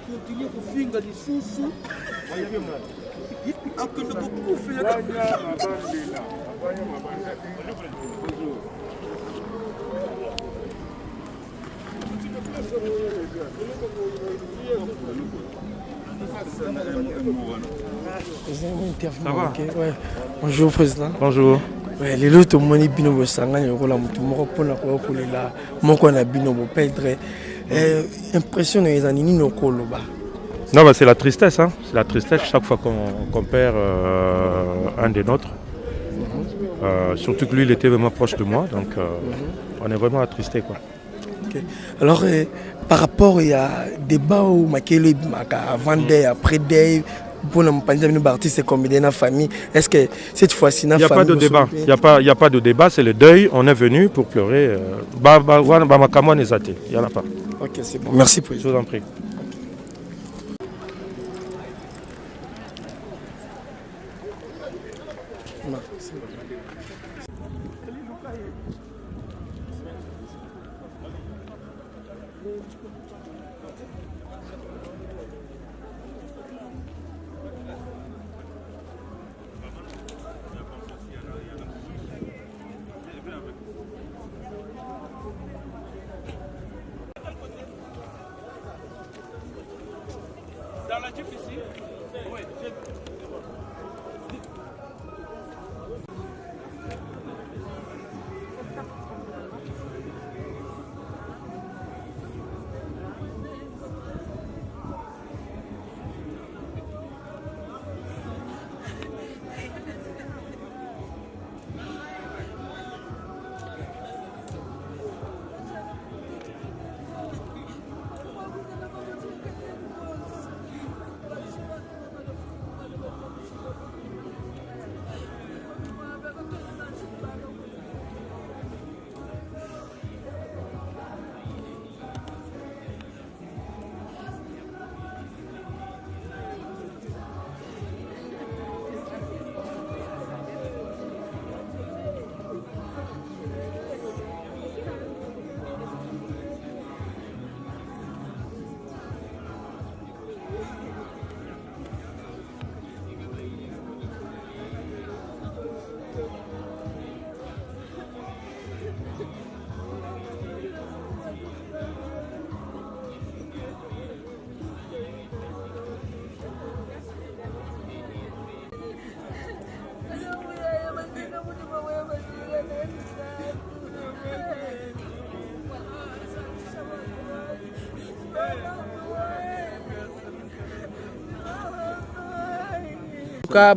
continue kufinga lisusu akende kokufela Ça va? Ouais. Bonjour président. Bonjour. Ouais, les autres moni bino bosanga nyoko la mutu moko pona ko kolela moko na bino bo perdre impression les anini no koloba. Non, bah, c'est la tristesse, hein. C'est la tristesse chaque fois qu'on perd un des nôtres. Surtout que lui, il était vraiment proche de moi, donc on est vraiment attristé, quoi. Okay. Alors, par rapport il y a débat où Makelo avant day, après day, pour nous artistes comme dans la famille, est-ce que cette fois-ci il n'y a pas de débat. Il n'y a pas de débat, c'est le deuil. On est venu pour pleurer. Il n'y en a pas. Ok, c'est bon. Merci pour. Je vous en prie.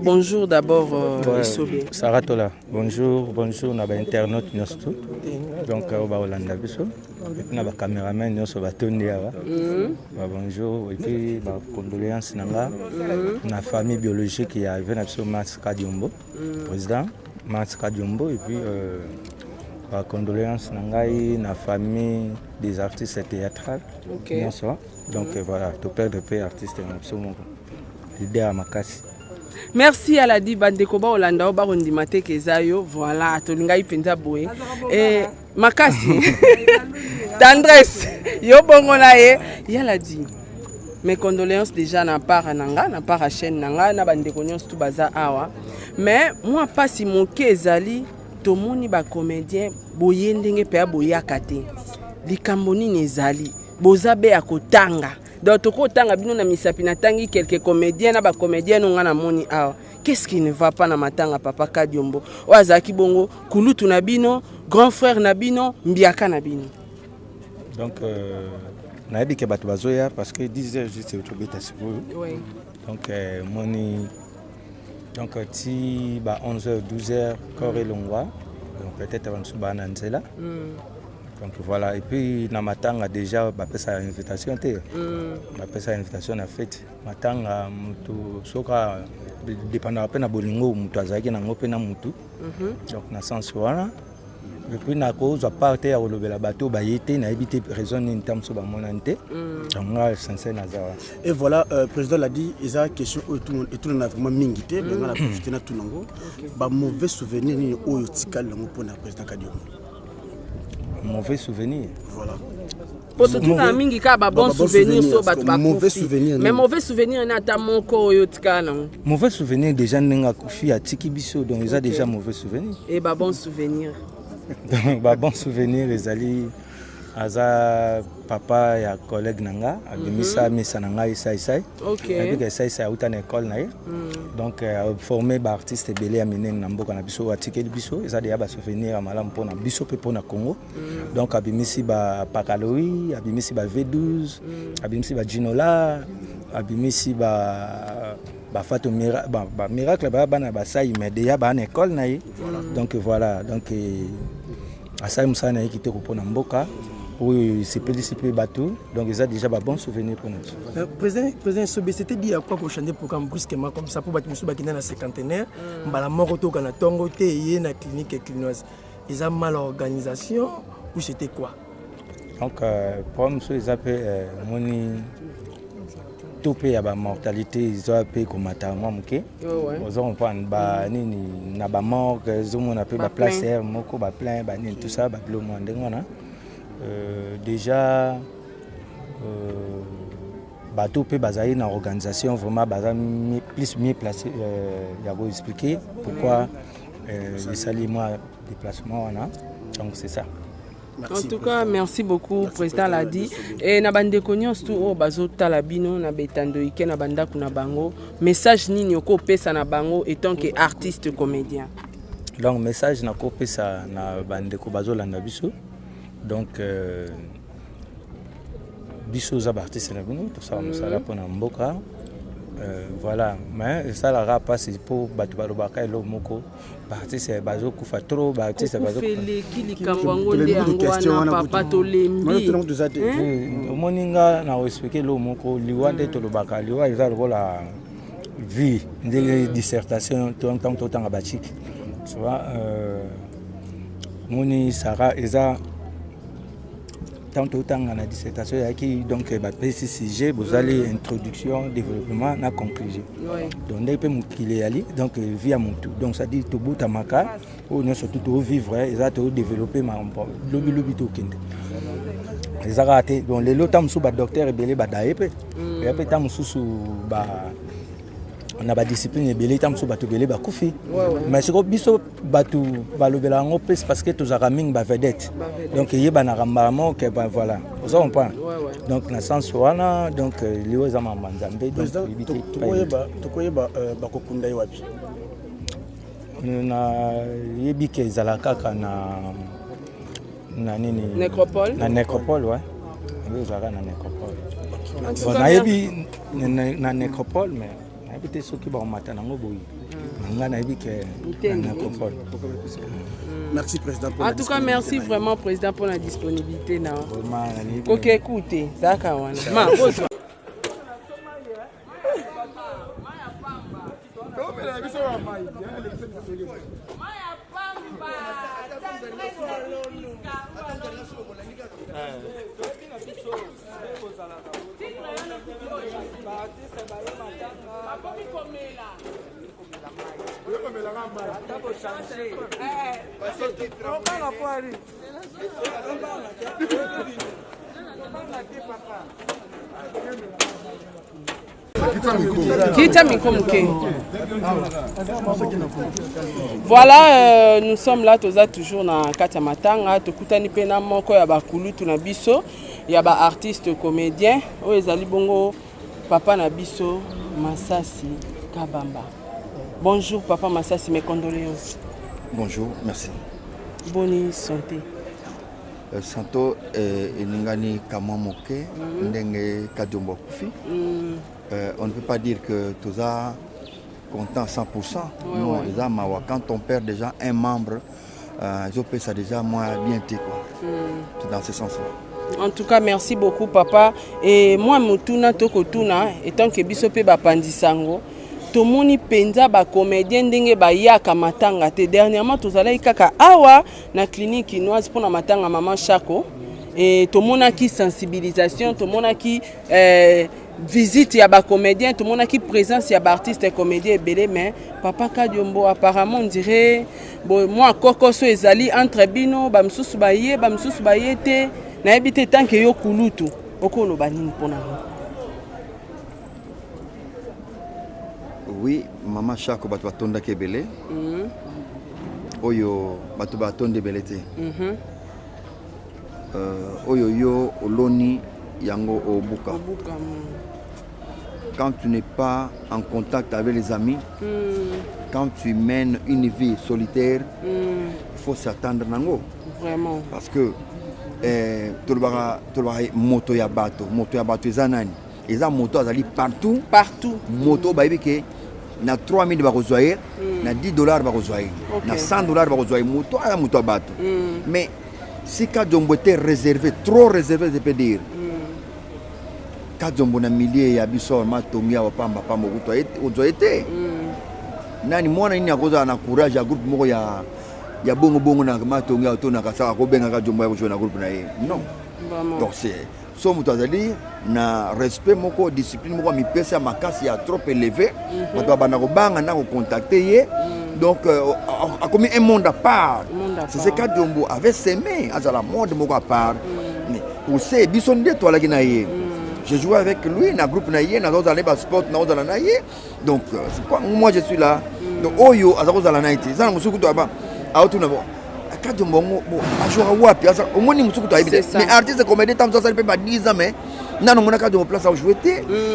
Bonjour d'abord, Sarah Tola. Bonjour, on a un internaute donc on va Hollande biso. On a un caméraman nous va tourner bonjour et puis condoléances nanga na famille biologique qui a venu sur Mats Kadiombo, président Mats Kadiombo et puis condoléances nanga na famille des artistes théâtrales. Donc voilà, tout père de paix artiste absolument l'idée à Makasi. Merci à la Dibandekoba Olanda Barondi Mate Kezayo. Voilà, Tolingai Penza Boé. Et Makasi. Tendresse. Yo Bongonae. Yala dit. Mes condoléances déjà n'a pas à Nanga, n'a pas à chaîne Nanga, n'a pas de condoléances tout baza awa. Mais moi, pas si mon Kezali, Tomoni ba comédien, Boyendenge Pea Boyakate. Likamboni Nezali. Bozabe Akotanga. D'autres tanga bino na misapina tangi quelques comédiens na ba comédiens nga na moni awa. Qu'est-ce qui ne va pas na matanga papa Kadiombo? Oazaki bongo kulutu na bino, grand frère na bino, mbiaka na bino. Donc na yebike bato bazoya parce que 10h juste autobeta sikuru. Oui. Donc moni donc ti ba 11h 12h corps longwa. Donc peut-être avant suba na nzela. Donc voilà, et puis dans Matanga déjà, je fais une invitation. Je fais une invitation à fête. Matanga, soka dépendant de bolingo, mutu azaki na ngope na mutu. Donc na sens voilà. Et puis na cause à partir au lobby la bateau, bah yété na évité raison ni tam so ba monante. Donc là sincère nazara. Et voilà, président l'a dit, il y a question et tout le monde a vraiment mingité, mais on a profité na tout nango. Ba mauvais souvenir ni oyo tikal nango pour na président Kadiombo. Mauvais souvenir. Voilà. Pour tout na mingi ka ba bon souvenir so ba ba mauvais souvenir. Mais mauvais souvenir na ta moko yo tika na. Mauvais souvenir déjà n'enga kufi a tiki biso donc ils a déjà mauvais souvenir. Et ba bon souvenir. Ba bon souvenir les ali aza papa ya collègue nanga abimisa misa nanga isai. OK. Avec isai auta na école na ye. Donc formé ba artiste belé amene na mboka na biso atiki biso ils a déjà ba souvenir amala mpona biso pe pona Congo. Donc abimisi ba Pakaloui, abimisi ba V12, abimisi ba Ginola, abimisi ba Fatou miracle bana basai mais déjà ba na école na ye. Donc voilà donc asai musana qui te ko na mboka. Oui, c'est plus discipliné bateau, donc ils ont déjà un bon souvenir pour nous. Président Sobe, c'était dit à quoi qu'on chantait pour comme brusquement comme ça pour battre monsieur Bakina na cinquantenaire, la mort auto kana tongo te yé na clinique clinoise. Ils ont mal organisation ou c'était quoi? Donc pour monsieur ils appellent moni tout pays à la mortalité ils ont appelé comme matamam OK. Ils ont pas ba nini na ba mort ils ont appelé ba place air moko ba plein ba nini tout ça ba blo mo ndengona. Déjà bateau peut baser une organisation vraiment plus mieux placé il y a expliquer pourquoi les saliments déplacement donc c'est ça. Merci. En tout cas, merci beaucoup, président l'a dit. Et na bande konyos tout au bazo talabino na betando ike na banda kuna bango. Message ni nyoko pesa na bango étant que artiste comédien. Donc message na ko pesa na bande ko bazo landa biso. Donc biso za artiste na bino tout ça on sala pona mboka. Voilà, mais ça la rap c'est pour batu balobaka elo moko. Artiste bazo kufa trop, artiste bazo fele kili kambango nde angwana papa tolembi. Moninga na expliquer lo moko liwande tolobaka liwa eza lokola vie ndenge dissertation tant tanga bachiki. Tu vois moni sara eza tant autant en dissertation qui donc ba PCCG vous allez introduction développement na conclusion donc dès peut qu'il ali donc via mon tout donc ça dit to buta maka ou non surtout to vivre ça to développer ma lobi to kende les araté donc les lotam sous ba docteur belé ba daepe et après tam sous ba on a ba discipline belé tam sous ba to belé ba kufi mais c'est biso batu balobela ngo pes parce que tous araming ba vedette donc yeba na rambamo que voilà vous on pas donc na sens wana donc liwo za manzambe donc to koyeba ba kokunda wapi na yebi ke zalaka kana na nini nécropole ouais oui zalaka na nécropole bon na yebi na nécropole mais habité ceux qui vont matin nango boyi nga na yebi ke na nécropole. Merci président pour en tout cas merci vraiment président pour la disponibilité na OK écoutez zaka wana ma boss Voilà, nous sommes là toujours dans Katamatanga, tokutani pena moko ya bakulu tuna biso, ya ba artiste comédien, o ezali bongo papa na biso Masasi Kabamba. Bonjour papa Masasi, mes condoléances. Bonjour, merci. Bonne santé. Santo eningani kama moke ndenge kadjombo kufi. On ne peut pas dire que tout ça content 100%. Non, quand on perd déjà un membre, je peux ça déjà moins bien quoi. C'est dans ce sens-là. En tout cas, merci beaucoup papa. Et moi, mutuna tokotuna, étant que bisope bapandisango, tomoni penza ba comédien ndenge ba yaka matanga te dernièrement tozala kaka awa na clinique chinoise pour na matanga maman Chako et tomona ki sensibilisation tomona ki visite ya ba comédien tomona ki présence ya ba artiste comédien belé mais papa Kadiombo apparemment on dirait bon moi kokoso ezali entre bino ba msusu ba yete nayebi te tant que yo kulutu okoloba nini mpona ngo. Oui, maman Chako bato batonda kebele. Oyo bato batonde belé te. Oyo yo oloni yango obuka. Quand tu n'es pas en contact avec les amis, quand tu mènes une vie solitaire, il faut s'attendre nango. Vraiment. Parce que tolbara moto ya bato ezanani. Eza moto azali partout. Moto ba ke na 3000 ba rezoyer, na $10 ba rezoyer, na $100 ba rezoyer moto à moto ya bato. Mais si Kajombo était réservé, trop réservé, je peux dire. Kajombo na milliers ya biso matomia wa pamba pamba ozo été. Nani mwana ini akoza na courage ya groupe moko ya bongo na matomia otona kasaka ko benga Kajombo ya jouer na groupe na ye. Non. Donc c'est so muto azali na respect moko discipline moko mi pesa makasi ya trop élevé. Bato bana ko banga na ko contacter ye. Donc, a commis un monde à part. C'est ce que Kajombo avait semé à la monde à part. Pour ces bisons de toi, j'ai joué avec lui dans le groupe Naïe, dans le sport, dans le Naïe. Donc, c'est quoi? Moi, je suis là. Donc, Oyo, à la Naïe. Ça, je suis là. Kajombo, je suis là. Au moins, je suis là. Mais artiste, comme des temps, ça ne peut pas 10 ans, mais. Non, on a Kajombo place à jouer.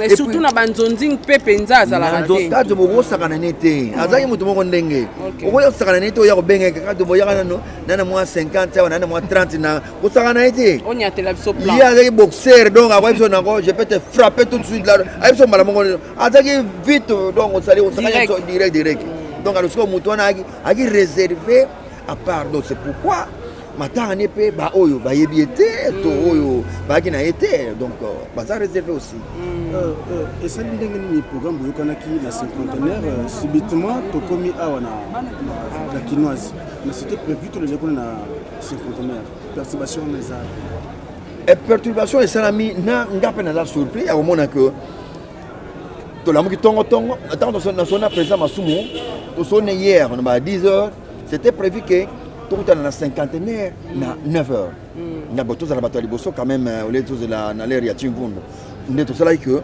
Et surtout dans Banzonding, Pepenza, à la radio. Kajombo, ça a été. Azaï, nous devons dengue. Au moins, ça a été. Il y a bengue. Kajombo, il y a moins 50, il y a moins 30. Ça a été. On y a tel plan. Il y a des boxeurs, donc je peux te frapper tout de suite là. Azaï, vite, donc on s'allait direct. Donc, alors, ce qu'on a réservé à part. Donc, c'est pourquoi. Maintenant, on ba oyo ba yebiete to oyo ba kina été donc ça réservé aussi. Et ça ndenge programme boyokanaki na cinquantenaire subitement to komi awa na kinoise. Mais c'était prévu tout le jour na cinquantenaire. Perturbation les arts. Et perturbation et salami na ngape na la surprise au moment que to la moki tongo attends on a présent masumo to sonne hier on a 10h c'était prévu que tout dans la cinquantenaire na 9h. Na boto za bato liboso quand même au lieu de la l'air ya Chimvundo. On est tout ça là que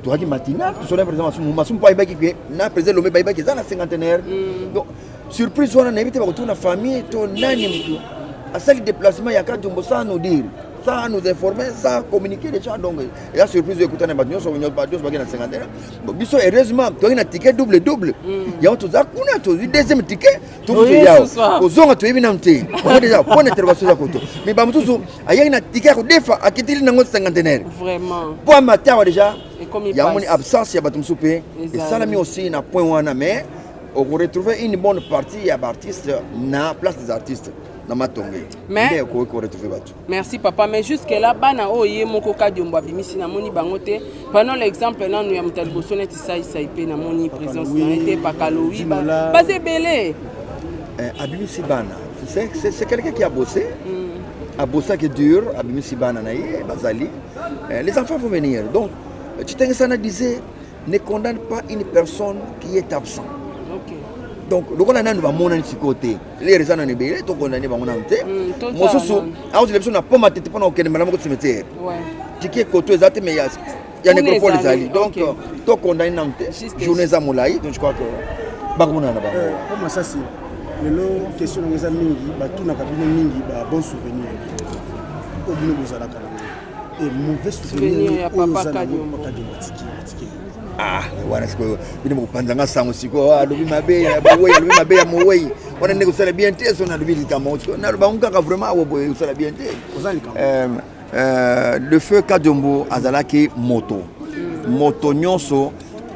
tu as dit matinal tu sonnes présent masum pas ibaki que na présent l'homme ba ibaki dans la cinquantenaire. Donc surprise on a invité ba retourner la famille to nani mtu. À ça le déplacement ya Kajombo ça nous dire ça nous informer ça communiquer déjà donc et la surprise écouter na bato so venir ba ba na cinquantenaire. Bon biso heureusement tu as un ticket double il y a tout ça kuna to deuxième ticket tout yao kozonga to ebina mte on déjà bonne intervention za koto mais ba mutuzu aya ina ticket ko defa akitili nango cinquantenaire vraiment pour matin déjà il y a une absence ya bato msupe et ça l'a mis aussi na point wana mais on retrouver une bonne partie ya artistes na place des artistes. Mais merci papa, mais jusque là bana oye moko Kajombo abimisi na moni bangote. Prenons l'exemple là nous ya mutal bosone tisa isaipe na moni présence na été pakaloui ba basé belé. Abimisi bana, c'est quelqu'un qui a bossé. A bossé qui est dur, abimisi bana naïe bazali. Les enfants vont venir. Donc Chitenge disait ne condamne pas une personne qui est absente. Donc, le condamné va monter de côté. Les raisons ne sont pas condamné va monter. Moi, je suis à la pomme à tête pendant que madame au cimetière. Tu es côté exact, mais il y a une nécropole des alliés. Donc, tu condamné journée à Moulaï. Donc, je crois que. Baguna là-bas. Comment ça, c'est le question de mes amis, tout n'a pas de bon souvenir. Au bout de la et mauvais souvenir. Papa Kajombo. Ah, voilà ce que nous pendant ça aussi quoi, le mabe ya mowe. On a négocié bien té son a le kamo. Na le banka vraiment au boy ça bien té. Le feu Kajombo azalaki moto. Moto nyonso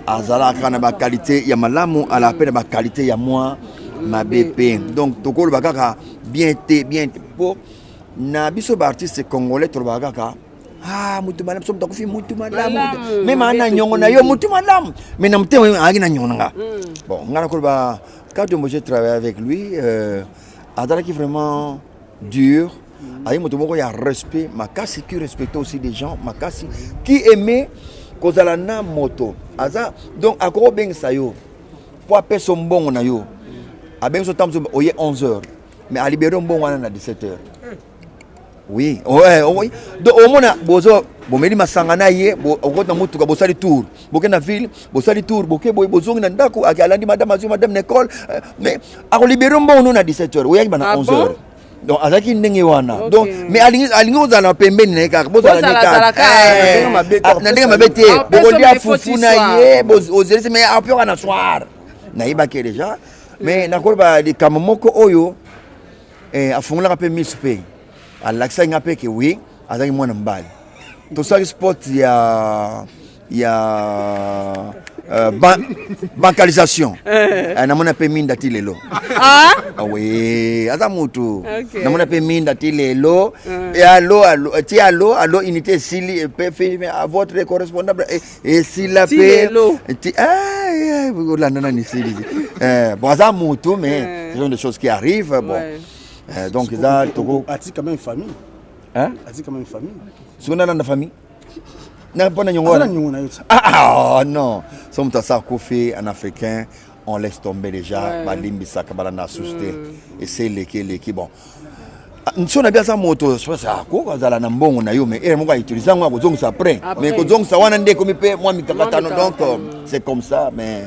azalaka na ba qualité ya malamu à la peine ba qualité ya moi ma BP. Donc tokolo bakaka bien té pour na biso ba artiste congolais to bakaka. Ah, mutu madame, sommes donc mutu madame. Même en nyongo na yo mutu madame. Mais na mte agi na nyonga. Bon, ngana ko ba Kajombo j'ai travaillé avec lui adala qui vraiment dur. Ayi mutu moko ya respect, makasi qui respecte aussi des gens, makasi qui aimait kozala na moto. Aza donc akoro beng sayo. Po apé son bon na yo. A beng so tamzo oye 11h. Mais a libéré bon wana na 17h. Oui, ouais, oui. Donc au moins bozo bomeli masangana ye okota mutuka bosali tour. Boke na ville, bosali tour, boke boy bozongi na ndako akalandi madame Nicole mais ako libérer mbono na 17h, oyangi bana 11h. Donc azaki ndenge wana. Donc mais alingi ozala pembeni na kaka bozala neka. Na ndenge mabete, bokolia fufuna ye, bozeli mais apio na soir. Na ibaki déjà. Mais nakoloba de kamomoko oyo afungula pe mispe. Alakisa ngape ke oui azaki mwana mbali tosaki sport ya bancalisation namona pe minda ti lelo oui aza mutu namona pe minda ti lelo et allo unité sili pe à votre correspondant et s'il a pe ti landana ni sili bon aza mutu mais ce sont des choses qui arrivent bon. Donc, ça, Togo. As-tu quand même une famille? Hein? As-tu quand même une famille? Si on a une famille? Ah non. Sommes à ça, Kofi, en africain, on laisse tomber déjà. Balimbi, Sakabalana, Souste. Et c'est l'équipe. Bon. Nous avons bien ça, moto. Je pense à quoi? Vous allez bon, on a eu, mais on va utiliser un peu ça après. Mais quand on s'en va, moi, donc, c'est comme ça, mais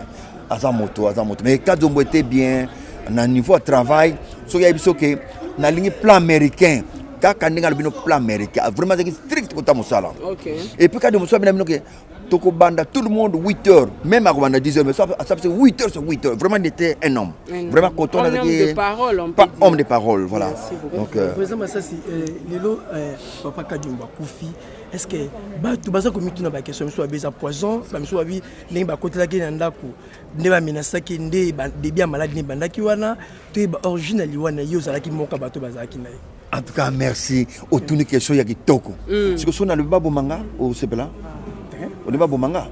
à ça, moto. Mais quand on était bien, à un niveau de travail, il y a un plan américain. Quand on a un plan américain, vraiment strict pour ta moussala. Et puis quand on a tout le monde 8 heures, même à 10 heures, mais ça fait 8 heures sur 8 heures. Vraiment, il était un homme. Vraiment content. Homme de parole, on peut dire. Homme de parole, voilà. Donc, président Massassi, Lelo, Papa Kadjumba Koufi, est-ce que tu vas comme tu n'as pas question, soit à poison, soit à côté de la Guinée-Ndako, ne va menacer des biens malades, ne banda qui wana, tu es original, wana, yosa qui moka bato bazaki naï. En tout cas, merci. Aucune question, il y a qui toko. Si vous avez le babo manga, ou c'est là? On est pas bon manga.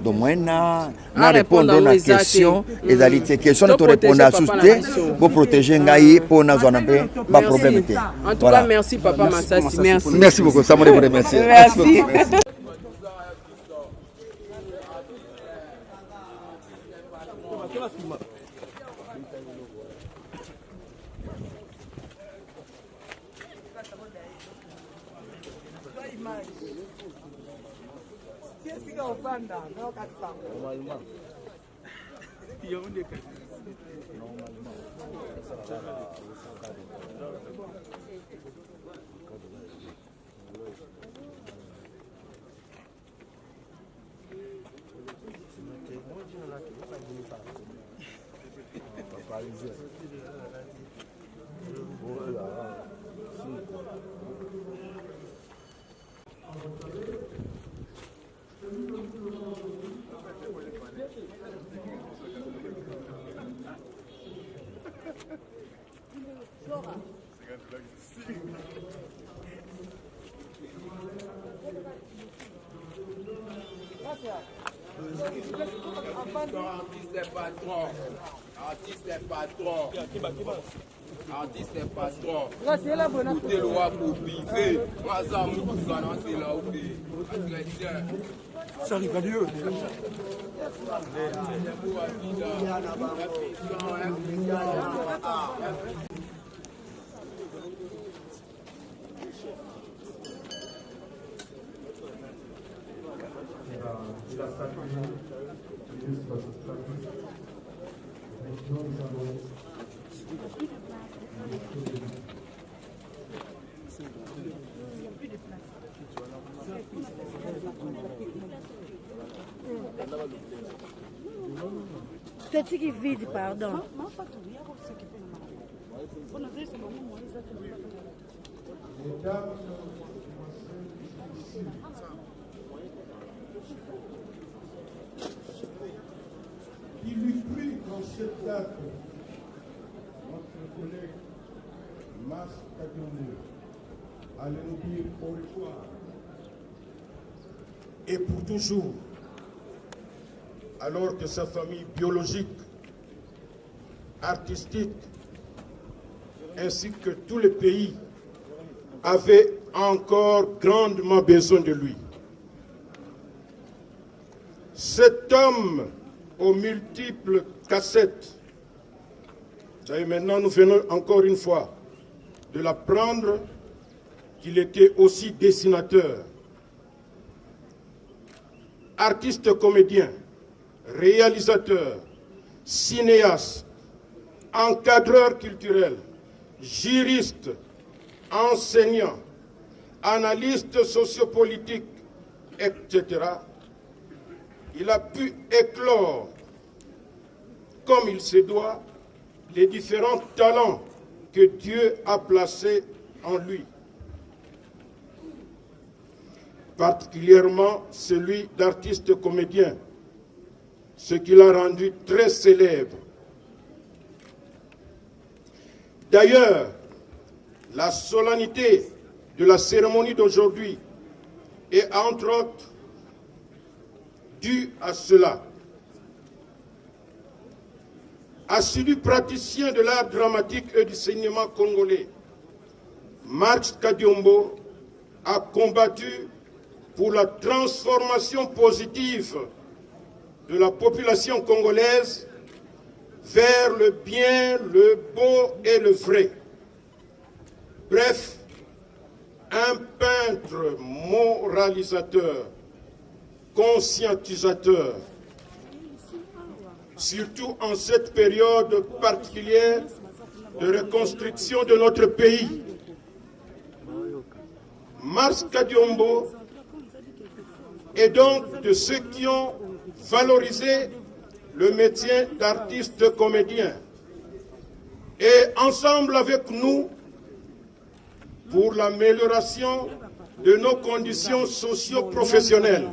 Donc moi na répondre à la question et d'aller ces questions de répondre à souster pour protéger ngai pour na zone peu pas problème. En tout cas, merci Papa Massassi. Merci. Merci beaucoup. Ça me remercie. Merci. Artiste est patron. Tout est loi pour vivre. Moi, ça, c'est là où ça arrive à Dieu. Petit qui vide, pardon. Il lui prit dans cette date notre collègue Mas Kadjumbo allait nous dire au revoir et pour toujours, alors que sa famille biologique, artistique, ainsi que tout le pays avaient encore grandement besoin de lui. Cet homme aux multiples cassettes, et maintenant nous venons encore une fois de l'apprendre, qu'il était aussi dessinateur, artiste comédien, réalisateur, cinéaste, encadreur culturel, juriste, enseignant, analyste sociopolitique, etc. Il a pu éclore, comme il se doit, les différents talents que Dieu a placés en lui. Particulièrement celui d'artiste comédien, ce qui l'a rendu très célèbre. D'ailleurs, la solennité de la cérémonie d'aujourd'hui est entre autres due à cela. Assidu praticien de l'art dramatique et du cinéma congolais, Marx Kadiombo a combattu pour la transformation positive de la population congolaise vers le bien, le beau et le vrai. Bref, un peintre moralisateur, conscientisateur, surtout en cette période particulière de reconstruction de notre pays. Marx Kadiombo est donc de ceux qui ont valorisé le métier d'artiste comédien. Et ensemble avec nous, pour l'amélioration de nos conditions socio-professionnelles.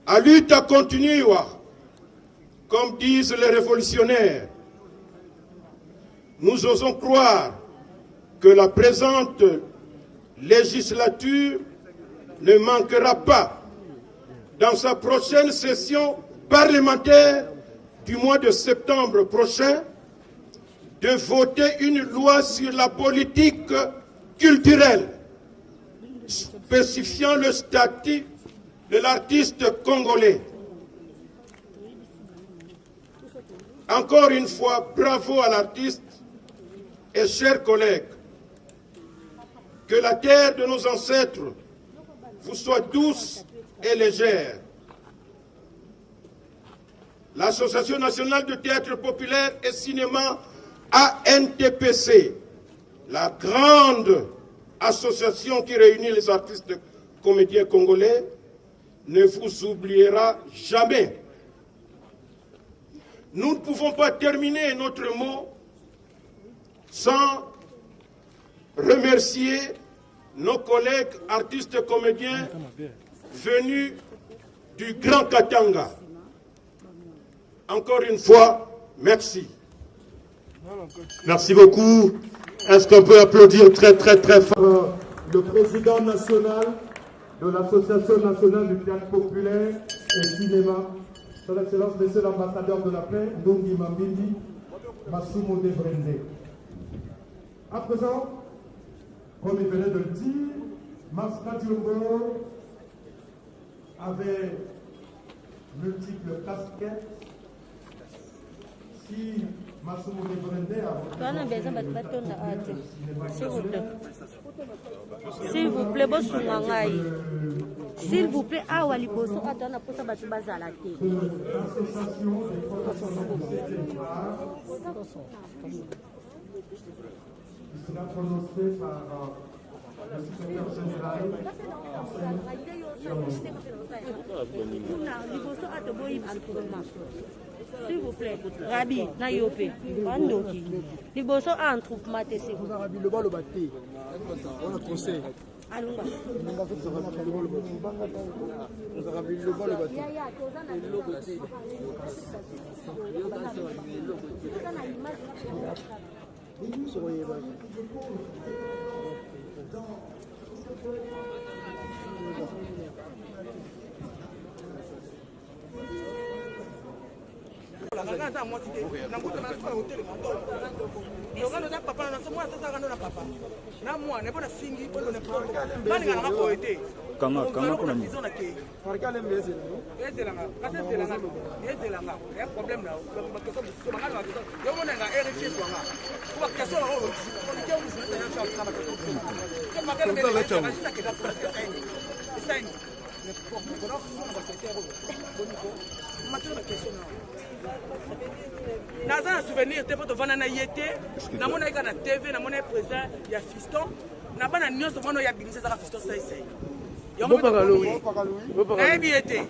À lutte à continuer, comme disent les révolutionnaires, nous osons croire que la présente législature ne manquera pas, dans sa prochaine session parlementaire du mois de septembre prochain, de voter une loi sur la politique culturelle, spécifiant le statut de l'artiste congolais. Encore une fois, bravo à l'artiste et chers collègues. Que la terre de nos ancêtres vous soit douce et légère. L'Association nationale de théâtre populaire et cinéma ANTPC, la grande association qui réunit les artistes comédiens congolais, ne vous oubliera jamais. Nous ne pouvons pas terminer notre mot sans remercier nos collègues artistes comédiens venus du Grand Katanga. Encore une fois, merci. Merci beaucoup. Est-ce qu'on peut applaudir très fort le président national de l'Association nationale du théâtre populaire et cinéma, son Excellence, Monsieur l'ambassadeur de la paix, Ndongi Mambindi, Massoumou Devrende. À présent, comme il venait de le dire, Marx Kadiombo avait multiples casquettes. Si Massoumou Devrende s'il vous plaît, s'il vous plaît, awa liboso atana posa batu bazala te. Il sera prononcé par le secrétaire général. S'il vous plaît, Rabi, Nayope, Bandoki, Liboso a un troupement TC. Le bas le bâti. On a conseil. Allons-y. kanga kuna ni naza na souvenir te po tovanda na ye te namona eka na tv namona ye président ya fiston na bana nyonso mwana oyo abimisi ezaka fiston saisai nayebi ye te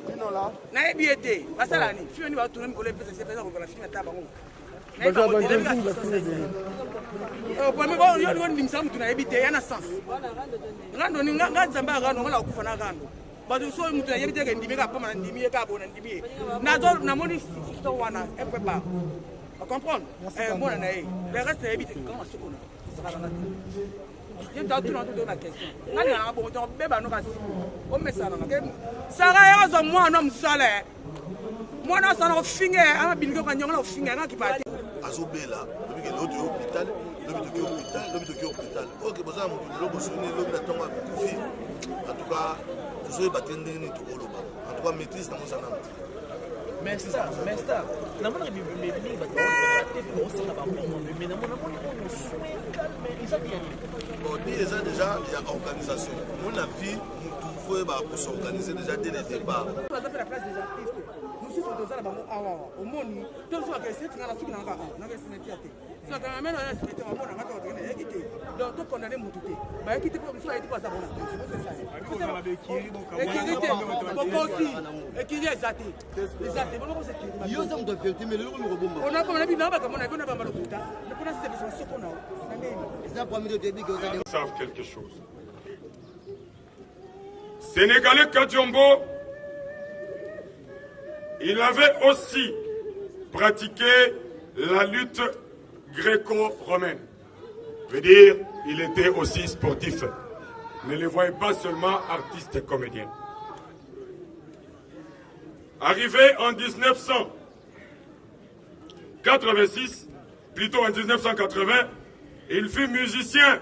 nayebi ye te basala ni fio ni batuna mikolo epesa sepesa kokola fini ata bango ndimisa mutu nayebi te ya na sens rando ni nga nzambe arando nga na okufa na rando bato so mutu nayebi te ke ndimi ka pama na ndimi ye ka bona ndimi ye namoni fiston wana eprépare comprendre mona na ye le reste nayebi te kama sokona je dois tout dans la question nani na bon to beba no kasi o mesana na ke sara ya zo mwana msale mwana sana ofinge ama bilingo ka nyonga ofinge nga kipate azobela lobi ke lobi hôpital ok boza mu lobo soni lobi na tonga kufi en tout cas tout ça batende ni to koloba en tout cas maîtrise na mosana mais ça na mona bibi ba to la tv ko sala ba mo mais na mona mo soin calme ils ont bien bon déjà il y a organisation mon avis tout faut ba s'organiser déjà dès le départ on va faire la place des artistes nous sommes dans la bango awa au monde tout ça que c'est ngana suki nanga na ke sinetiate ça quand même na sinetiate ma bona ngata otene ekite donc to condamner mutu te ba ekite pour ça eti pasa bona c'est ça ekiri ezate bon ko c'est yo ça me doit faire mais le ko bomba on a comme na bina ba kamona ko na ba malokuta ne pona service soko na ça pour milieu début que ils savent quelque chose. Sénégalais Kadiombo, il avait aussi pratiqué la lutte gréco-romaine. Je veux dire, il était aussi sportif. Ne le voyez pas seulement artiste et comédien. Arrivé en 1986, plutôt en 1980, il fut musicien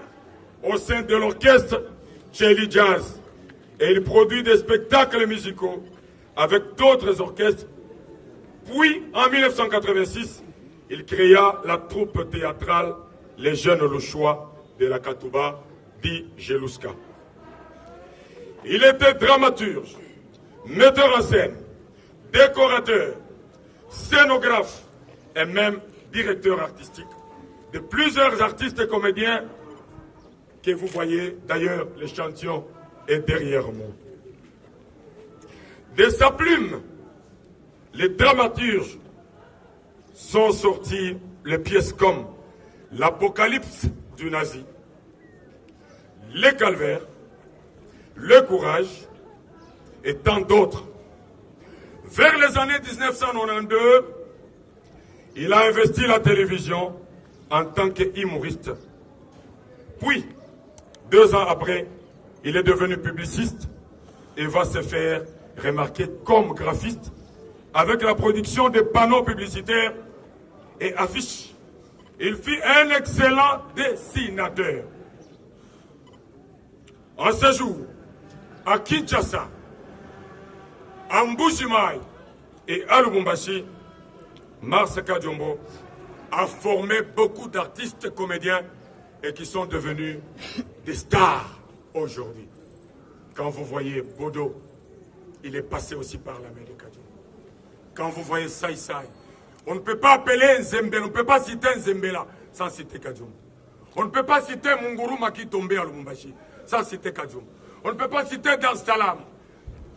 au sein de l'orchestre Chelly Jazz et il produit des spectacles musicaux avec d'autres orchestres. Puis, en 1986, il créa la troupe théâtrale Les Jeunes Louchois de la Katouba, dit Gelouska. Il était dramaturge, metteur en scène, décorateur, scénographe et même directeur artistique de plusieurs artistes et comédiens que vous voyez. D'ailleurs, l'échantillon est derrière moi. De sa plume, les dramaturges sont sortis les pièces comme L'Apocalypse du nazi, Les Calvaires, Le Courage et tant d'autres. Vers les années 1992, il a investi la télévision en tant qu'humoriste. Puis, 2 ans après, il est devenu publiciste et va se faire remarquer comme graphiste avec la production de panneaux publicitaires et affiches. Il fut un excellent dessinateur. En ce jour, à Kinshasa, à Mbujimaï et à Lubumbashi, Mars Kadiombo a formé beaucoup d'artistes comédiens et qui sont devenus des stars aujourd'hui. Quand vous voyez Bodo, il est passé aussi par la main de Kadiombo. Quand vous voyez Sai Sai, on ne peut pas appeler Nzembela, on ne peut pas citer Nzembela sans citer Kadiombo. On ne peut pas citer Munguruma qui tombait à Lubumbashi sans citer Kadiombo. On ne peut pas citer Dar es Salaam,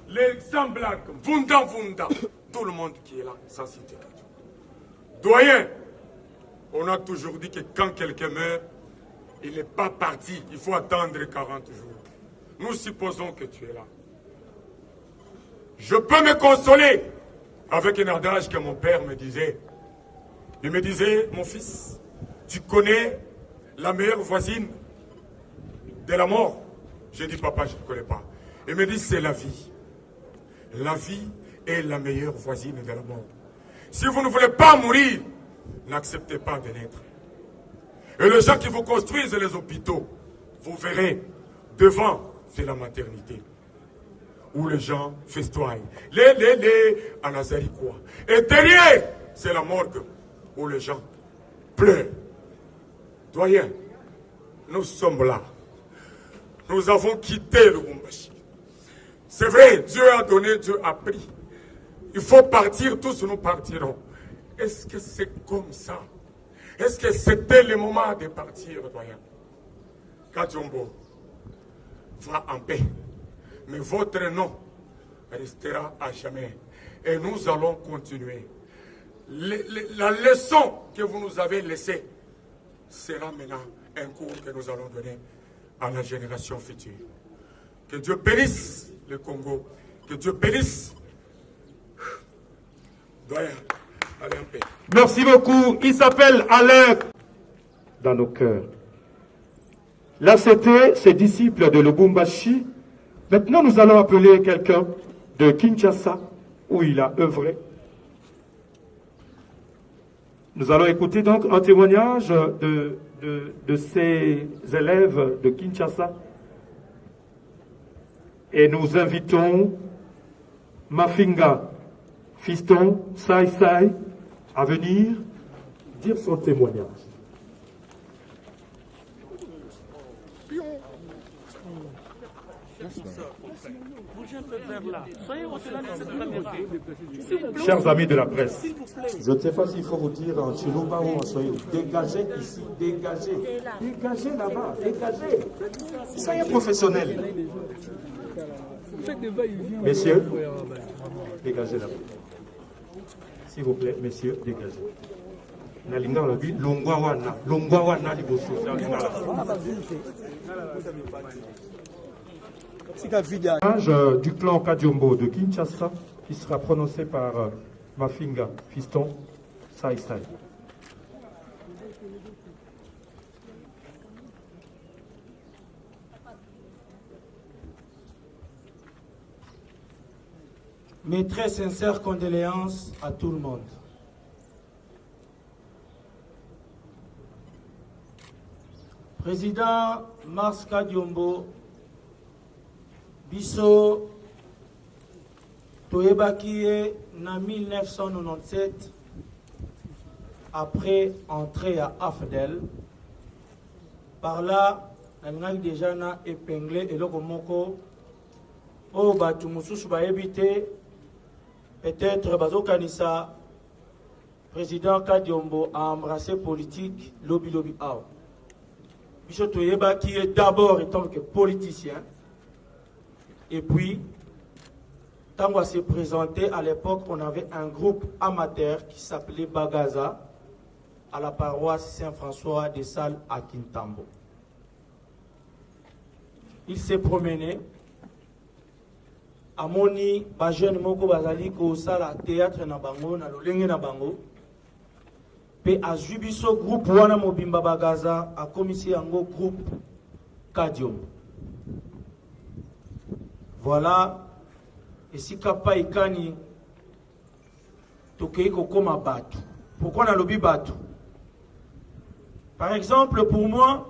les Samblak, Vunda Vunda, tout le monde qui est là sans citer Kadiombo. Doyen, on a toujours dit que quand quelqu'un meurt, il n'est pas parti, il faut attendre 40 jours. Nous supposons que tu es là. Je peux me consoler avec un adage que mon père me disait. Il me disait, mon fils, tu connais la meilleure voisine de la mort? J'ai dit, papa, je ne connais pas. Il me dit, c'est la vie. La vie est la meilleure voisine de la mort. Si vous ne voulez pas mourir, n'acceptez pas de naître. Et les gens qui vous construisent les hôpitaux, vous verrez, devant, c'est la maternité. où les gens festoient. À Nazari quoi. Et derrière, c'est la morgue où les gens pleurent. Doyen, nous sommes là. Nous avons quitté le Lubumbashi. C'est vrai, Dieu a donné, Dieu a pris. Il faut partir, tous nous partirons. Est-ce que c'est comme ça? Est-ce que c'était le moment de partir, doyen? Kadiombo va en paix. Mais votre nom restera à jamais. Et nous allons continuer. La leçon que vous nous avez laissée sera maintenant un cours que nous allons donner à la génération future. Que Dieu bénisse le Congo. Que Dieu bénisse. Doyen, allez en paix. Merci beaucoup. Il s'appelle Alain dans nos cœurs. Là, c'était ses disciples de Lubumbashi. Maintenant, nous allons appeler quelqu'un de Kinshasa, où il a œuvré. Nous allons écouter donc un témoignage de ces élèves de Kinshasa. Et nous invitons Mafinga, Fiston, Sai Sai, à venir dire son témoignage. Chers amis de la presse, je ne sais pas s'il faut vous dire en Chiluba ou en Swahili, dégagez ici, dégagez, dégagez là-bas, dégagez. Soyez professionnels. Messieurs, dégagez là-bas. S'il vous plaît, messieurs, dégagez. Du clan Kadiombo de Kinshasa qui sera prononcé par Mafinga, Fiston, Sai Sai. Mes très sincères condoléances à tout le monde. Président Mars Kadiombo, biso toyebaki en 1997 après entrée à AFDEL. Par là, on a déjà épinglé et le moko au batu mususu ba éviter peut-être bazo kanisa président Kadiombo a embrassé politique lobby lobby out. Biso toyebaki d'abord étant que politicien. Et puis, quand on s'est présenté, à l'époque, on avait un groupe amateur qui s'appelait Bagaza, à la paroisse Saint-François des Salles à Kintambo. Il s'est promené. À Moni, jeune moko bazali ko sala théâtre na bango, na lolenge na bango. Pe a jubiso groupe wana mobimba Bagaza, a commissi yango groupe Kadiombo. Voilà, et si Kapa Ikani, Tokei Kokoma Batu. Pourquoi on a lobby Batu? Par exemple, pour moi,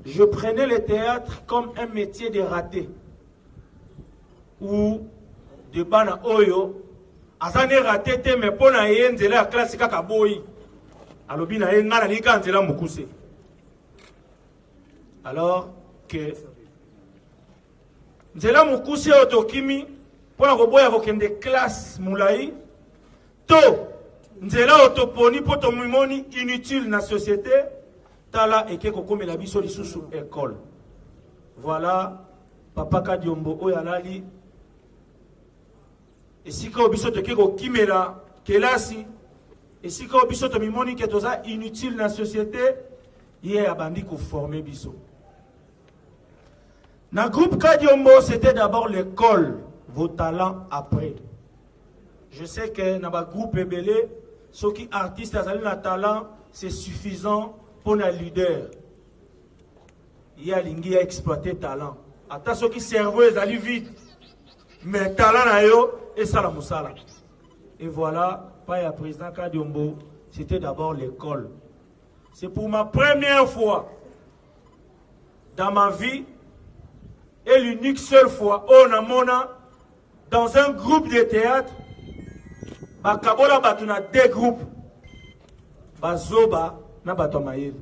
je prenais le théâtre comme un métier de raté. Ou de Bana Oyo, Azane raté, mais pour na yenzela la classe Kakaboyi. Alobi na yengana ni kanzela mukuse. Alors que nzela mukuse otokimi pona koboya kokende classe mulai to nzela otoponi poto mimoni inutile na société tala eke kokomela biso lisusu école. Voilà papa Kadiombo oyalali esika obiso toke kokimela kelasi esika obiso to mimoni ke toza inutile na société ye abandi ko former biso. Dans le groupe Kadiombo, c'était d'abord l'école, vos talents après. Je sais que dans le groupe Ebele, ceux qui artistes ont un talent, c'est suffisant pour un leader. Il y a l'ingi à exploiter talent. Attends, ceux qui cerveau, ils allaient vite. Mais talent, et ça la moussala. Et voilà, pas le président Kadiombo, c'était d'abord l'école. C'est pour ma première fois dans ma vie. est l'unique seule fois où on a dans un groupe de théâtre, bakabola batuna deux groupes, bazoba na bato mayele.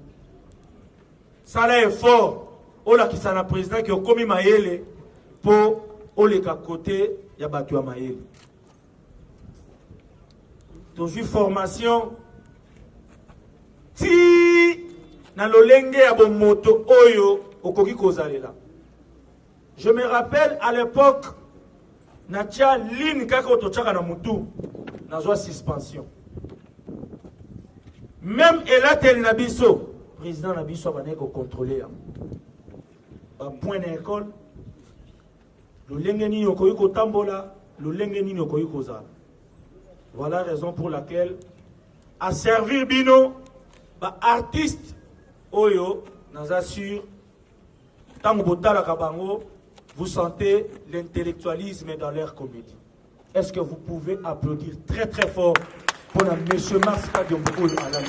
Ça là est fort. Ola qui s'en a président qui a commis mayele pour oleka côté ya bato mayele. Toujours formation ti na lolenge ya bon moto oyo okoki kozalela. Je me rappelle à l'époque natia ligne kaka otochaka na mutu nazwa suspension. Même Elatel Nabiso, président Nabiso va venir contrôler. Un point d'école, le lengeni yokoyi kotambola, le lengeni yokoyi kozala. Voilà la raison pour laquelle, à servir bino, artiste oyo, nous assure, tant que kabango, vous sentez l'intellectualisme dans leur comédie. Est-ce que vous pouvez applaudir très très fort pour M. Marska Diombo à la vie?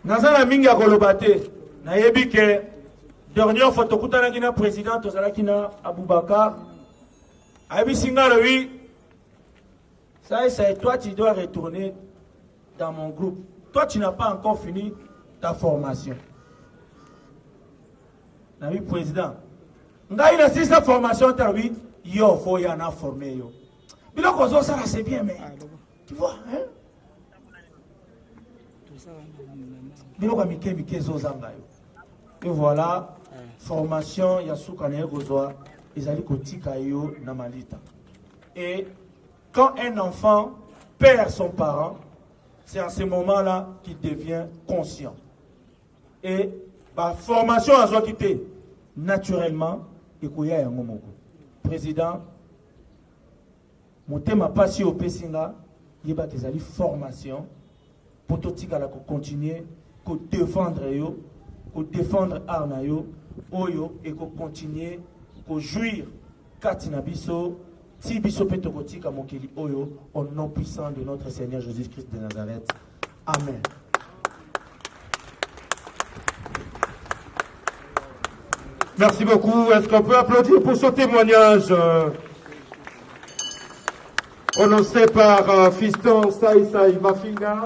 Nazana minga kolobate, na yebi que dernière fois tokutana kina président tozala kina Aboubakar, ayebi singalo oui. Ça et toi tu dois retourner dans mon groupe. Toi tu n'as pas encore fini ta formation. Nabi président, ngai na si sa formation tawi yo faut y en a formé yo. Bilo kozo ça c'est bien mais tu vois hein? Bilo kwa mike zo zanga yo. Et voilà formation ya suka na gozoa ezali kotika yo na malita. Et quand un enfant perd son parent, c'est à ce moment-là qu'il devient conscient. Et la formation à Zokité, naturellement, Ekoya Yangomoko. Président, mon thème a passé au Pessinga, il y a des formation pour tout continuer à défendre yo, à défendre Arnayo, Oyo, et à continuer à jouir Katinabiso, Tibiso Petokotika Mokeli Oyo, au nom puissant de notre Seigneur Jésus-Christ de Nazareth. Amen. Merci beaucoup. Est-ce qu'on peut applaudir pour ce témoignage annoncé par Fiston Saïsaï Mafinga,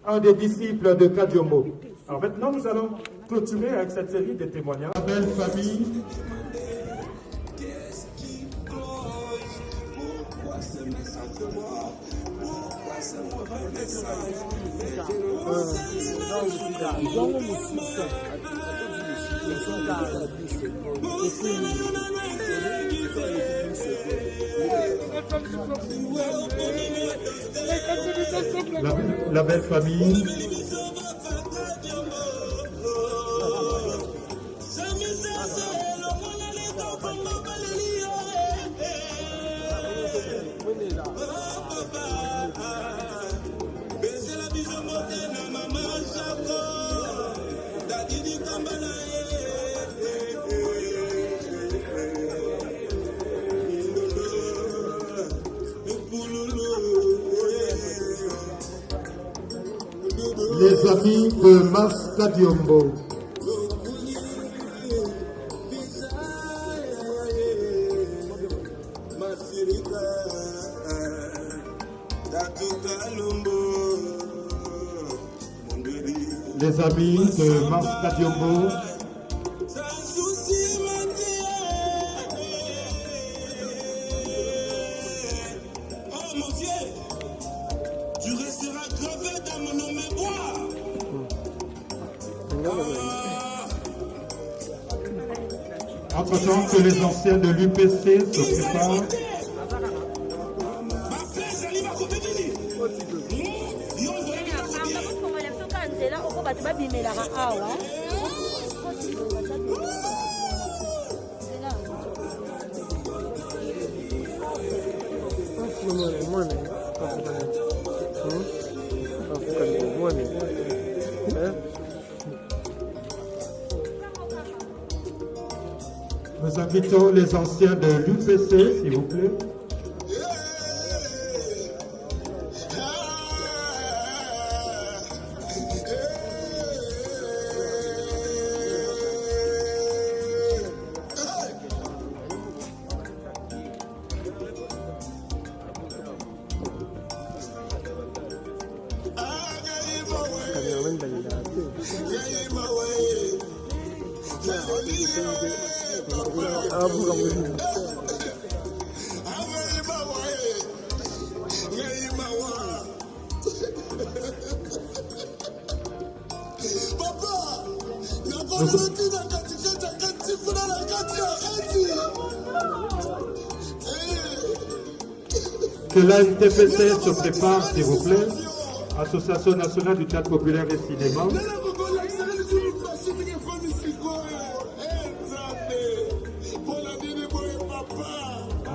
un des disciples de Kadiombo. Alors maintenant, nous allons clôturer avec cette série de témoignages. La belle famille. La belle famille. Les amis de Marska Diombo. Les amis de Marska Diombo. Entre-temps que les anciens de l'UPC se préparent, nous invitons les anciens de l'UPC, s'il vous plaît. Que la NTPC se prépare, s'il vous plaît. Association nationale du théâtre populaire et cinéma.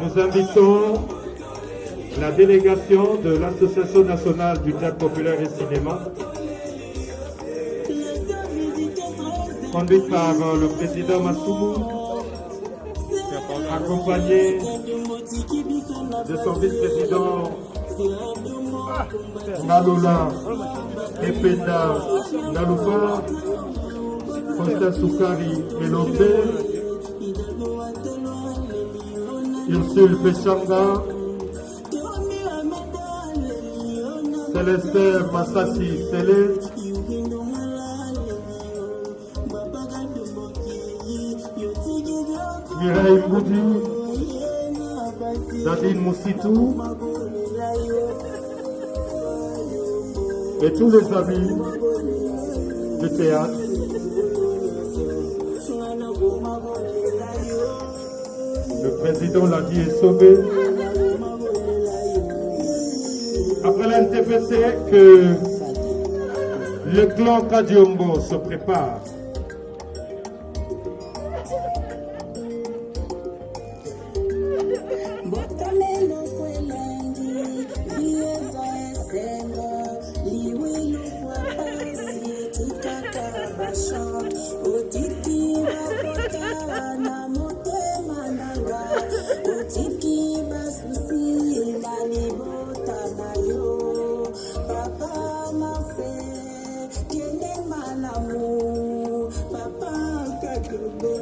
Nous invitons la délégation de l'Association nationale du théâtre populaire et cinéma, conduite par le président Massoumou, accompagné de son vice-président Nalola Ependa Naloufa, Costa Soukari et Lopé, Ursule Pechanga, Célestin Massassi Sélé, Mireille Moudi, Nadine Moussitou et tous les amis du théâtre. Le président l'a dit est sauvé. Après la NTPC, que le clan Kadiombo se prépare.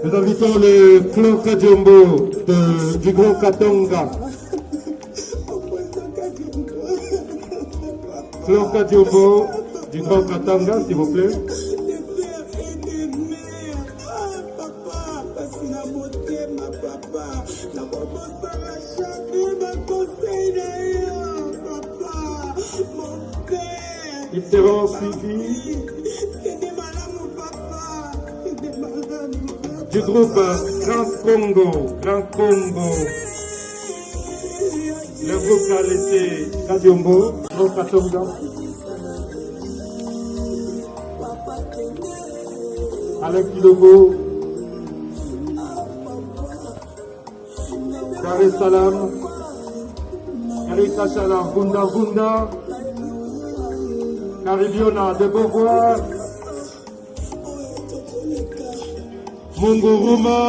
Nous invitons le clan Kadiombo du Grand Katonga. Clan Kadiombo du Grand Katanga, s'il vous plaît. Ils seront suivis du groupe Grand Congo, le groupe a laissé Kadiombo, Grand Katonga, Alex Kilobo, Dar es Salaam, Erika Chala, Bunda, Caribiona de Beauvoir, Munguruma,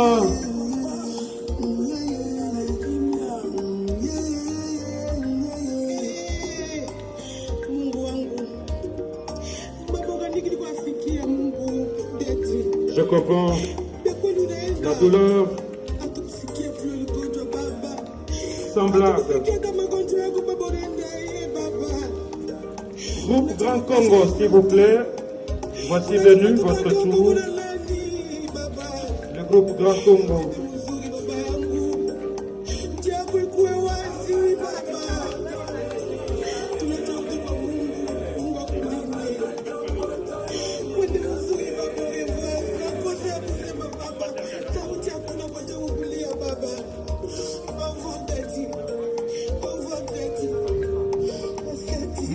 je comprends la douleur sans blague. Groupe Grand Congo, s'il vous plaît, voici venu votre tour. Le groupe Grand Congo.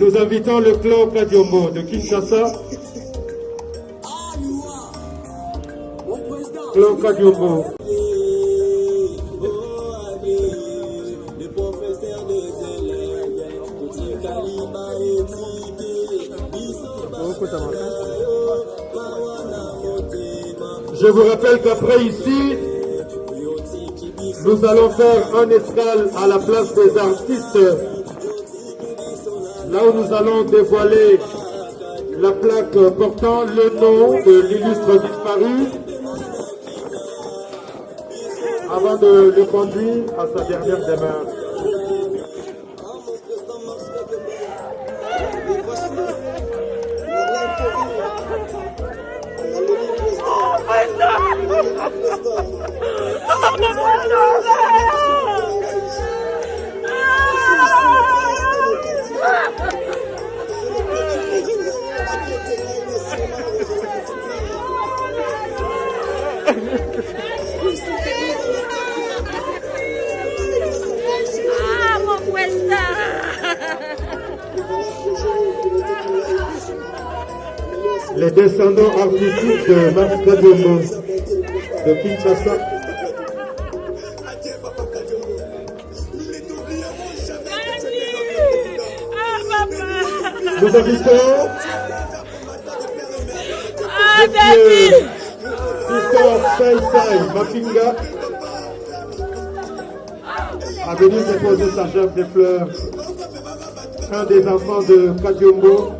Nous invitons le clan Kadiombo de Kinshasa. Clan Kadiombo. Je vous rappelle qu'après ici, nous allons faire un escale à la place des artistes, là où nous allons dévoiler la plaque portant le nom de l'illustre disparu, avant de le conduire à sa dernière demeure. Les descendants artistiques de Mars Kadiombo de Kinshasa. Nous invitons Sister Sai Sai Mafinga à venir déposer sa gerbe de fleurs. Un des enfants de Kadiombo.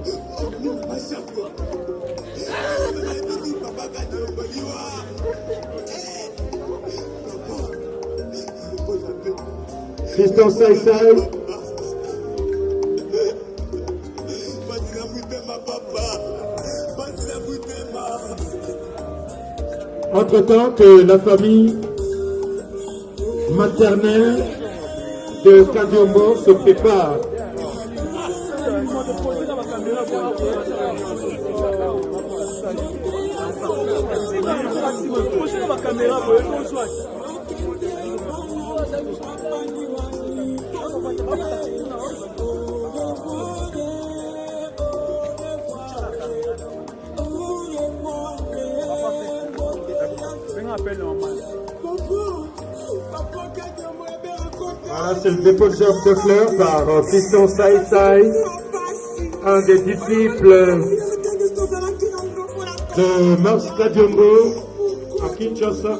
Sister Sai Sai. Entre-temps que la famille maternelle de Kadiombo se prépare. Voilà, c'est le dépôt de gerbe de fleurs par Fiston Sai Sai, un des disciples de Mars Kadiombo à Kinshasa.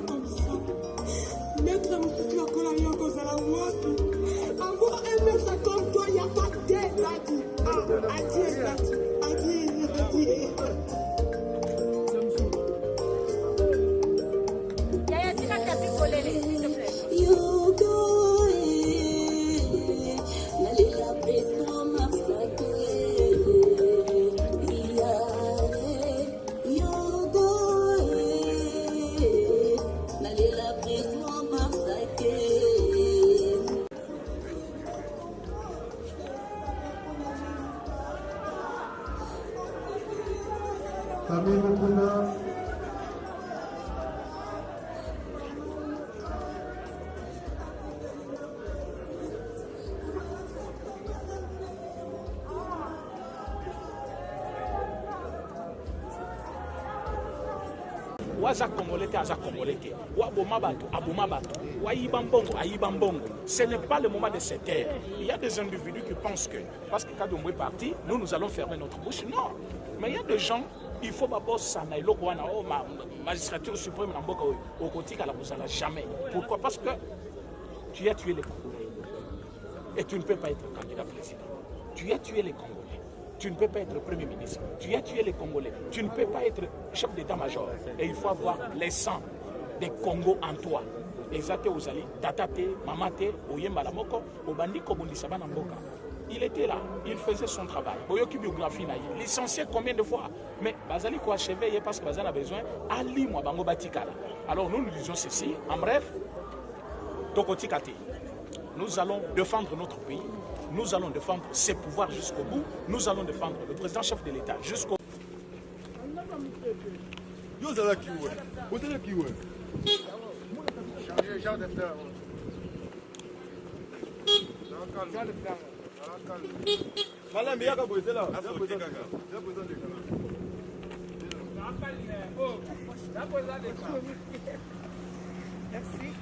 Ce n'est pas le moment de se taire. Il y a des individus qui pensent que parce que Kadiombo est parti, nous allons fermer notre bouche. Non. Mais il y a des gens, il faut d'abord s'en aller. Magistrature suprême, au côté de la jamais. Pourquoi? Parce que tu as tué les Congolais. Et tu ne peux pas être candidat président. Tu as tué les Congolais. Tu ne peux pas être Premier ministre. Tu as tué les Congolais. Tu ne peux pas être chef d'état-major. Et il faut avoir les sangs des Congo en toi. Exacte Ozali, Tatate, Mamate, Oyemba la Moko, Obandi Kobondisaba Namboka. Il était là, il faisait son travail. Boyoki biographie na licencié combien de fois? Mais Bazali ko achevé parce que Bazali a besoin Ali moi bango batikala. Alors nous disons ceci, en bref, Tokotikate. Nous allons défendre notre pays. Nous allons défendre ses pouvoirs jusqu'au bout. Nous allons défendre le président chef de l'État jusqu'au bout. Genre de fleurs. Madame, il y a qu'à poser là. Merci.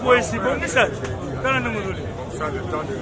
poésie, bon message. Dans le monde. Ça, le temps de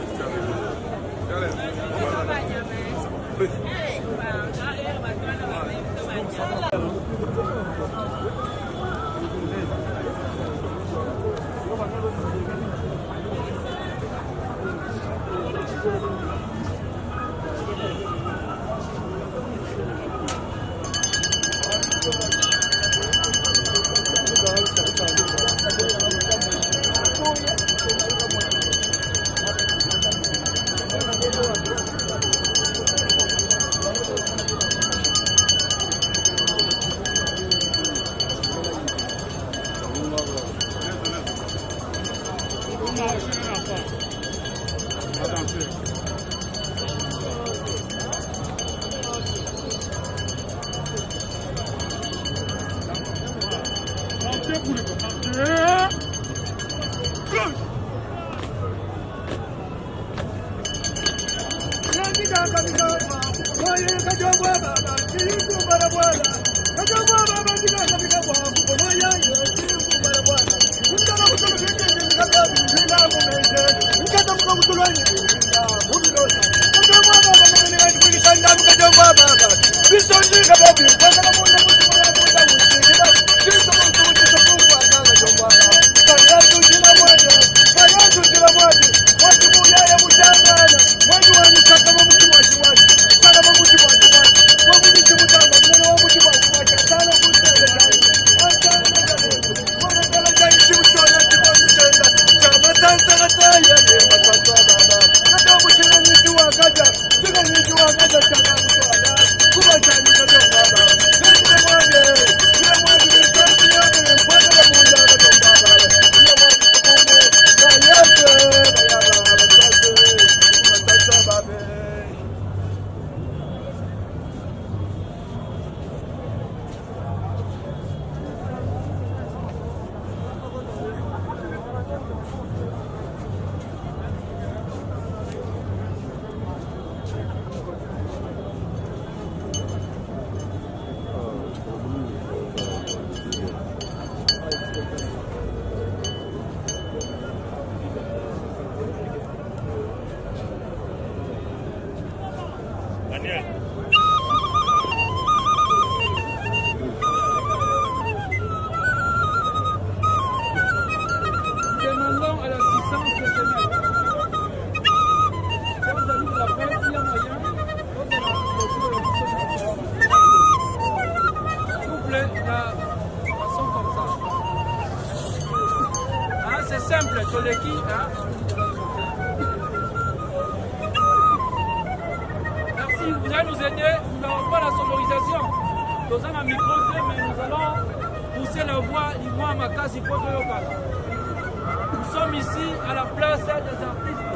Nous sommes ici à la place des artistes.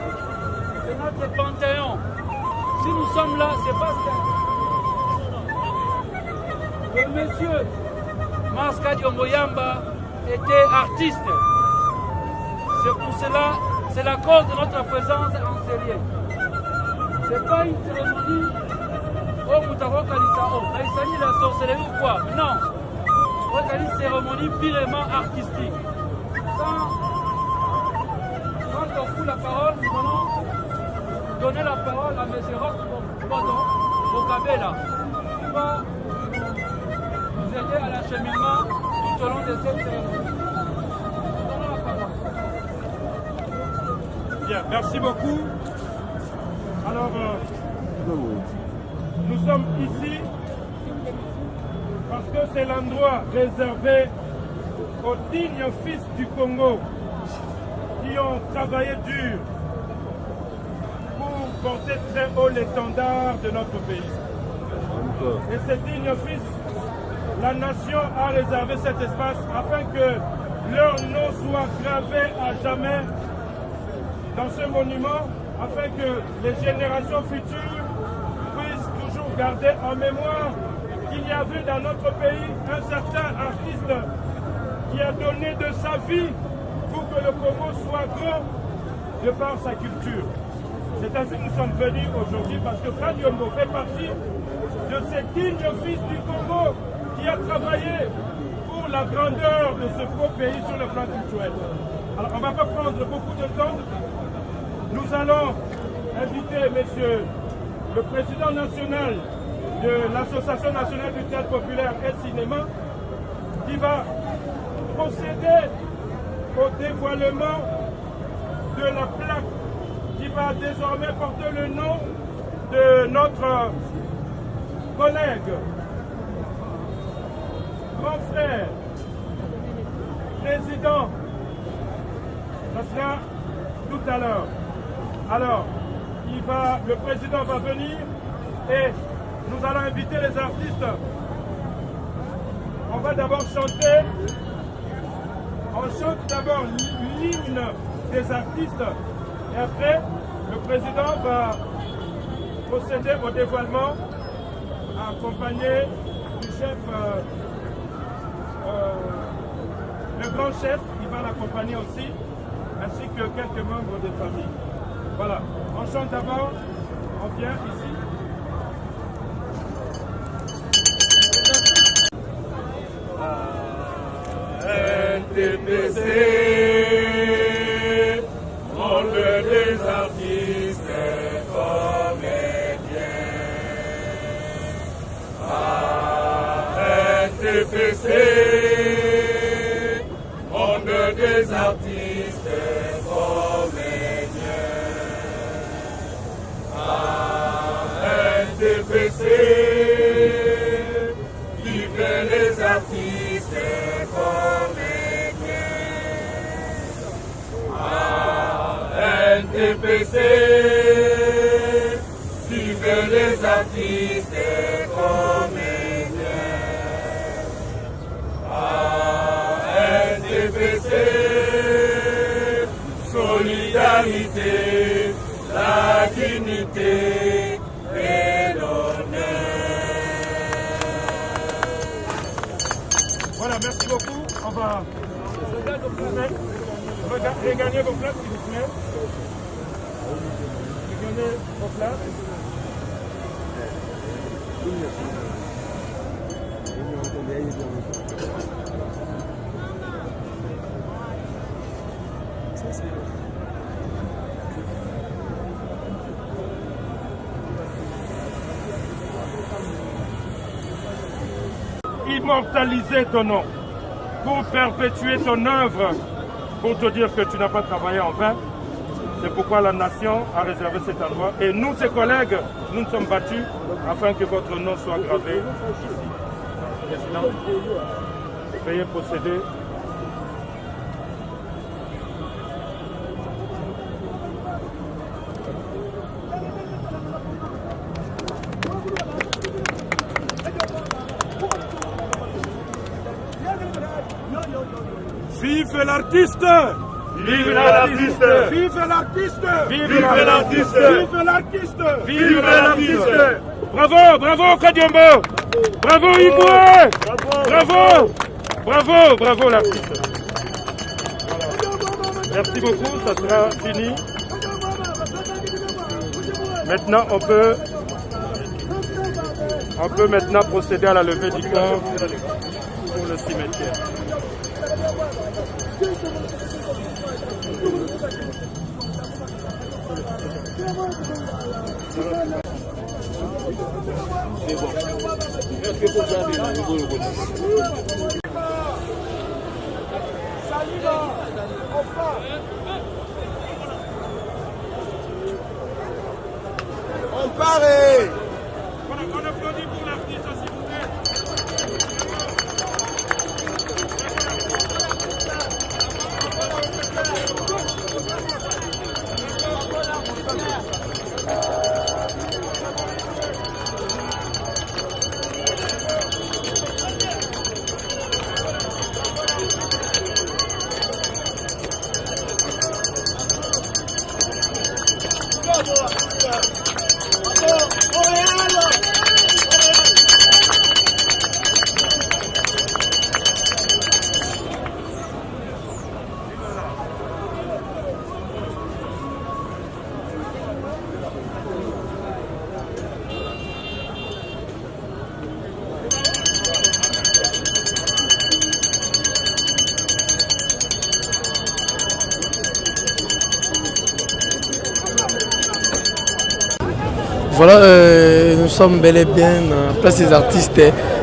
C'est notre panthéon. Si nous sommes là, c'est parce que le monsieur Mars Kadiombo Yamba était artiste. C'est pour cela, c'est la cause de notre présence en Sérieux. Ce n'est pas une cérémonie au Moutaro Kalisa, Kaisani la sorcellerie ou quoi. Non. C'est une cérémonie purement artistique. Quand on fout la parole, nous allons donner la parole à M. Roch Bokabela, qui va nous aider à l'acheminement tout au long de cette cérémonie. Nous donnons la parole. Bien, merci beaucoup. Alors, nous sommes ici parce que c'est l'endroit réservé aux dignes fils du Congo qui ont travaillé dur pour porter très haut l'étendard de notre pays. Et ces dignes fils, la nation a réservé cet espace afin que leur nom soit gravé à jamais dans ce monument, afin que les générations futures puissent toujours garder en mémoire qu'il y avait dans notre pays un certain artiste qui a donné de sa vie pour que le Congo soit grand de par sa culture. C'est ainsi que nous sommes venus aujourd'hui parce que Kadiombo fait partie de ces dignes fils du Congo qui a travaillé pour la grandeur de ce beau pays sur le plan culturel. Alors, on ne va pas prendre beaucoup de temps. Nous allons inviter monsieur le président national de l'Association nationale du théâtre populaire et cinéma qui va procéder au dévoilement de la plaque qui va désormais porter le nom de notre collègue, grand frère, président. Ça sera tout à l'heure. Alors, le président va venir et nous allons inviter les artistes. On va d'abord chanter. On chante d'abord l'hymne des artistes et après, le président va procéder au dévoilement accompagné du chef, le grand chef, qui va l'accompagner aussi, ainsi que quelques membres des familles. Voilà, on chante d'abord, on vient ici. NTPC, monde des artistes comédiens. NTPC, monde des artistes comédiens. NTPC, vive les artistes comédiens. NTPC, vive les artistes comédiens. NTPC, solidarité, la dignité et l'honneur. Voilà, merci beaucoup. On va regagner vos places, s'il vous plaît. Regagner vos places. Immortaliser ton nom, pour perpétuer ton œuvre, pour te dire que tu n'as pas travaillé en vain. C'est pourquoi la nation a réservé cet endroit. Et nous, ses collègues, nous nous sommes battus afin que votre nom soit gravé ici. Président, veuillez procéder. Vive l'artiste! Vive l'artiste! Vive l'artiste! Vive l'artiste! Vive l'artiste! Vive l'artiste! Bravo, bravo Kadiombo! Bravo Igwe! Bravo! Bravo, bravo l'artiste! Merci beaucoup, ça sera fini. Maintenant, on peut maintenant procéder à la levée du corps pour le cimetière. On paraît. On applaudit pour l'artiste, s'il vous plaît. Voilà, nous sommes bel et bien en place des artistes,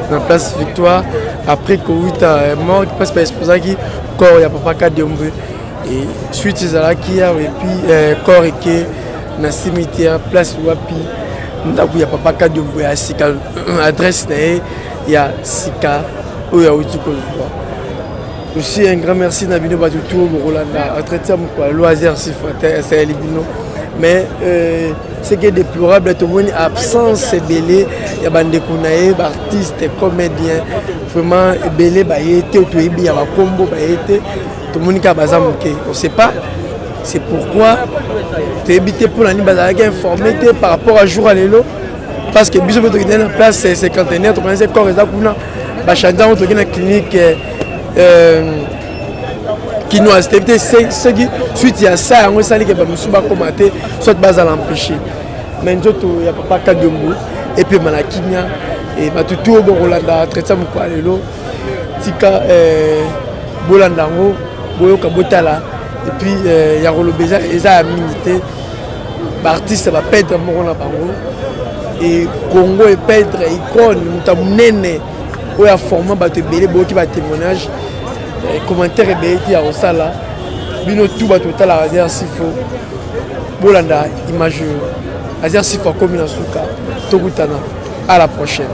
en place Victoire. Après Covid est mort, qui passe par l'exposant qui corps il y a Papa Kadiombo. Et suite c'est là qui a et puis corps et qui dans le cimetière place Wapi. Il y a Papa Kadiombo, il y a Sika adresse, il y a Sika où il y a Outiko. Aussi un grand merci Nabino Batoutou Rolanda à traiter mon loisir si c'est Libino. Mais ce qui est déplorable, tout le monde absence belé, il y a des artistes, comédiens, vraiment belé, il y a un combo, tout le monde a bazar moqué. On ne sait pas, c'est pourquoi tu es évité pour l'année informé par rapport à jour à l'élo. Parce que bisous de la place c'est cinquantenaire, tu connais corps et ça pour chanter on dans la clinique qui nous a accepté ce qui suite à ça on s'est dit que nous sommes commenter soit base à l'empêcher. Mais nous il y a Papa Kadiombo et puis Malakinia et Batutu au Rolanda traité mon quoi lelo tika Bolandango Boyo Kabotala et puis il y a Rolobeza et ça a minité l'artiste va perdre mon na bango et Congo et perdre icône mutamunene où a formé bato belé bo qui va témoignage commentaire belé qui a au sala bino tout bato tala Azer Sifo Bolanda image Azer Sifo comme na suka tokutana à la prochaine.